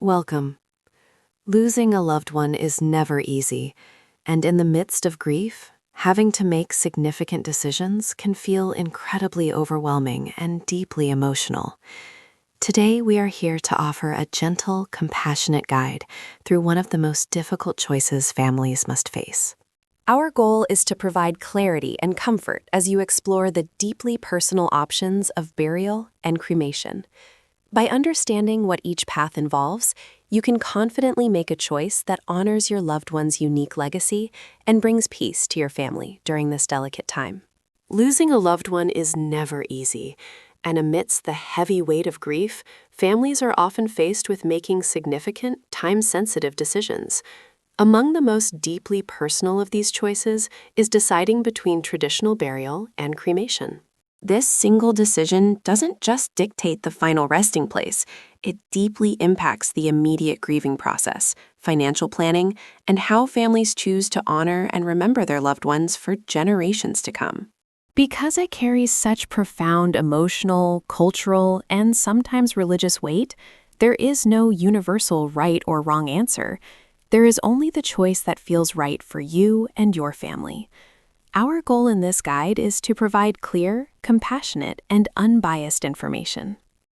Welcome. Losing a loved one is never easy, and in the midst of grief, having to make significant decisions can feel incredibly overwhelming and deeply emotional. Today, we are here to offer a gentle, compassionate guide through one of the most difficult choices families must face. Our goal is to provide clarity and comfort as you explore the deeply personal options of burial and cremation. By understanding what each path involves, you can confidently make a choice that honors your loved one's unique legacy and brings peace to your family during this delicate time. Losing a loved one is never easy, and amidst the heavy weight of grief, families are often faced with making significant, time-sensitive decisions. Among the most deeply personal of these choices is deciding between traditional burial and cremation. This single decision doesn't just dictate the final resting place, it deeply impacts the immediate grieving process, financial planning, and how families choose to honor and remember their loved ones for generations to come. Because it carries such profound emotional, cultural, and sometimes religious weight, there is no universal right or wrong answer. There is only the choice that feels right for you and your family. Our goal in this guide is to provide clear, compassionate, and unbiased information.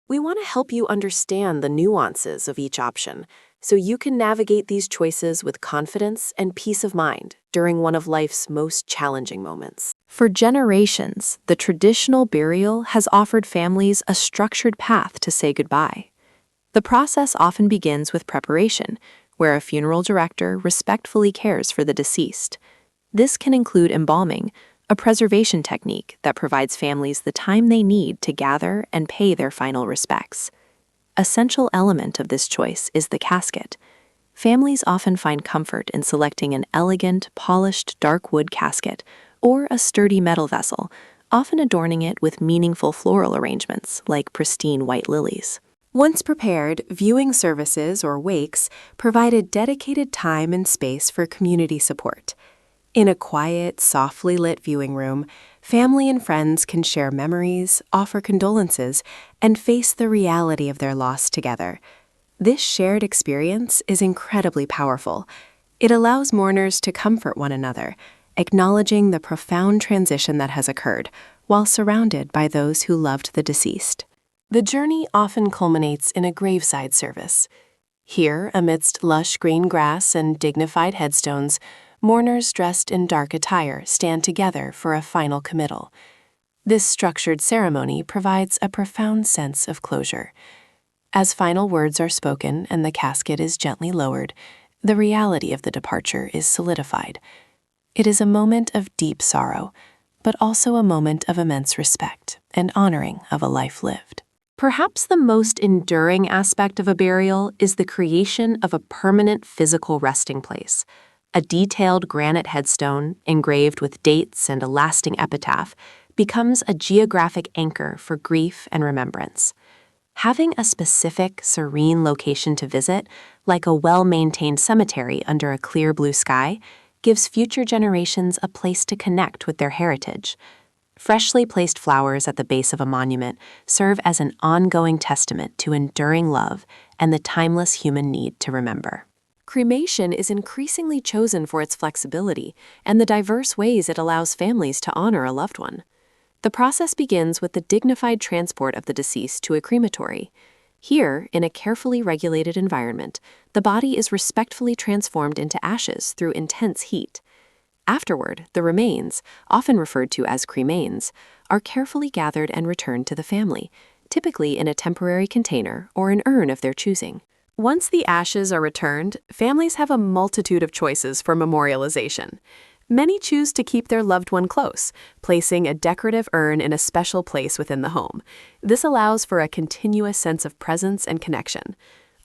We want to help you understand the nuances of each option so you can navigate these choices with confidence and peace of mind during one of life's most challenging moments. For generations, the traditional burial has offered families a structured path to say goodbye. The process often begins with preparation, where a funeral director respectfully cares for the deceased. This can include embalming, a preservation technique that provides families the time they need to gather and pay their final respects. A central element of this choice is the casket. Families often find comfort in selecting an elegant, polished dark wood casket or a sturdy metal vessel, often adorning it with meaningful floral arrangements like pristine white lilies. Once prepared, viewing services or wakes provided dedicated time and space for community support. In a quiet, softly lit viewing room, family and friends can share memories, offer condolences, and face the reality of their loss together. This shared experience is incredibly powerful. It allows mourners to comfort one another, acknowledging the profound transition that has occurred, while surrounded by those who loved the deceased. The journey often culminates in a graveside service. Here, amidst lush green grass and dignified headstones, mourners dressed in dark attire stand together for a final committal. This structured ceremony provides a profound sense of closure. As final words are spoken and the casket is gently lowered, the reality of the departure is solidified. It is a moment of deep sorrow, but also a moment of immense respect and honoring of a life lived. Perhaps the most enduring aspect of a burial is the creation of a permanent physical resting place. A detailed granite headstone, engraved with dates and a lasting epitaph, becomes a geographic anchor for grief and remembrance. Having a specific, serene location to visit, like a well-maintained cemetery under a clear blue sky, gives future generations a place to connect with their heritage. Freshly placed flowers at the base of a monument serve as an ongoing testament to enduring love and the timeless human need to remember. Cremation is increasingly chosen for its flexibility and the diverse ways it allows families to honor a loved one. The process begins with the dignified transport of the deceased to a crematory. Here, in a carefully regulated environment, the body is respectfully transformed into ashes through intense heat. Afterward, the remains, often referred to as cremains, are carefully gathered and returned to the family, typically in a temporary container or an urn of their choosing. Once the ashes are returned, families have a multitude of choices for memorialization. Many choose to keep their loved one close, placing a decorative urn in a special place within the home. This allows for a continuous sense of presence and connection.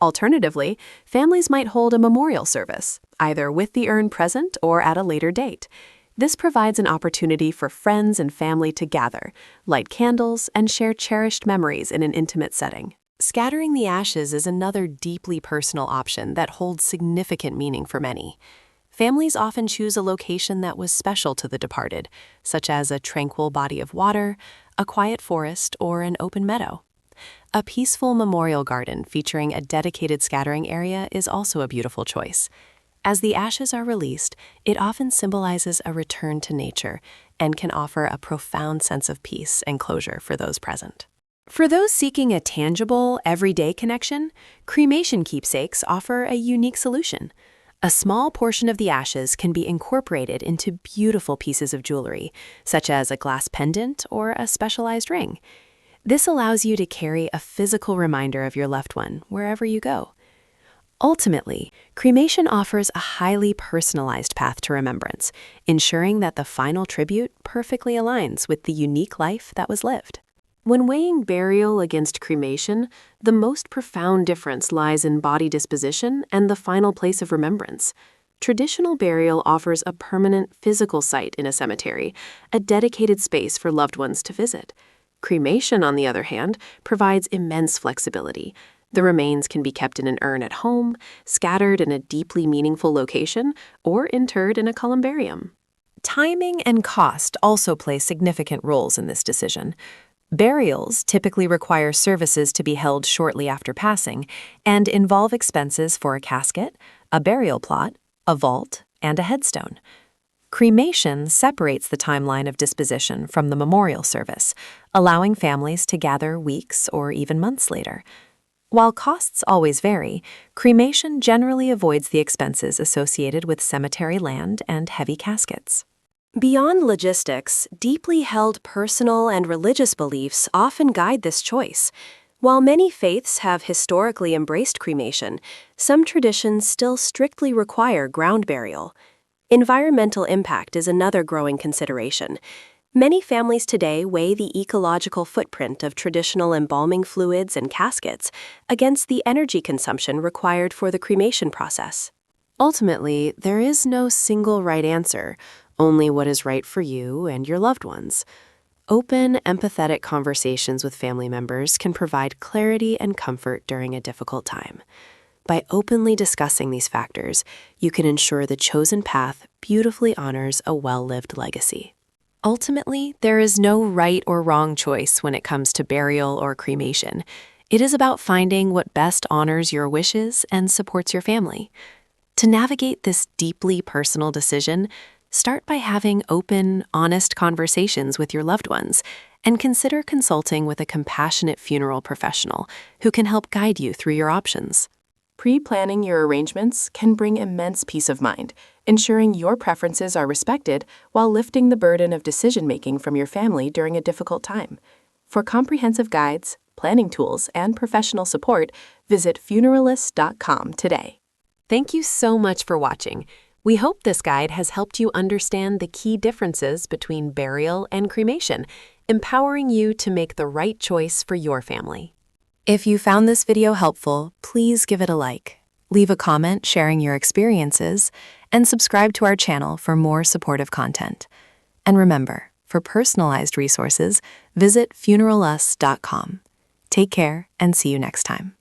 Alternatively, families might hold a memorial service, either with the urn present or at a later date. This provides an opportunity for friends and family to gather, light candles, and share cherished memories in an intimate setting. Scattering the ashes is another deeply personal option that holds significant meaning for many. Families often choose a location that was special to the departed, such as a tranquil body of water, a quiet forest, or an open meadow. A peaceful memorial garden featuring a dedicated scattering area is also a beautiful choice. As the ashes are released, it often symbolizes a return to nature and can offer a profound sense of peace and closure for those present. For those seeking a tangible, everyday connection, cremation keepsakes offer a unique solution. A small portion of the ashes can be incorporated into beautiful pieces of jewelry, such as a glass pendant or a specialized ring. This allows you to carry a physical reminder of your loved one wherever you go. Ultimately, cremation offers a highly personalized path to remembrance, ensuring that the final tribute perfectly aligns with the unique life that was lived. When weighing burial against cremation, the most profound difference lies in body disposition and the final place of remembrance. Traditional burial offers a permanent physical site in a cemetery, a dedicated space for loved ones to visit. Cremation, on the other hand, provides immense flexibility. The remains can be kept in an urn at home, scattered in a deeply meaningful location, or interred in a columbarium. Timing and cost also play significant roles in this decision. Burials typically require services to be held shortly after passing and involve expenses for a casket, a burial plot, a vault, and a headstone. Cremation separates the timeline of disposition from the memorial service, allowing families to gather weeks or even months later. While costs always vary, cremation generally avoids the expenses associated with cemetery land and heavy caskets. Beyond logistics, deeply held personal and religious beliefs often guide this choice. While many faiths have historically embraced cremation, some traditions still strictly require ground burial. Environmental impact is another growing consideration. Many families today weigh the ecological footprint of traditional embalming fluids and caskets against the energy consumption required for the cremation process. Ultimately, there is no single right answer, only what is right for you and your loved ones. Open, empathetic conversations with family members can provide clarity and comfort during a difficult time. By openly discussing these factors, you can ensure the chosen path beautifully honors a well-lived legacy. Ultimately, there is no right or wrong choice when it comes to burial or cremation. It is about finding what best honors your wishes and supports your family. To navigate this deeply personal decision, start by having open, honest conversations with your loved ones and consider consulting with a compassionate funeral professional who can help guide you through your options. Pre-planning your arrangements can bring immense peace of mind, ensuring your preferences are respected while lifting the burden of decision-making from your family during a difficult time. For comprehensive guides, planning tools, and professional support, visit funeralist.com today. Thank you so much for watching. We hope this guide has helped you understand the key differences between burial and cremation, empowering you to make the right choice for your family. If you found this video helpful, please give it a like, leave a comment sharing your experiences, and subscribe to our channel for more supportive content. And remember, for personalized resources, visit funeralus.com. Take care and see you next time.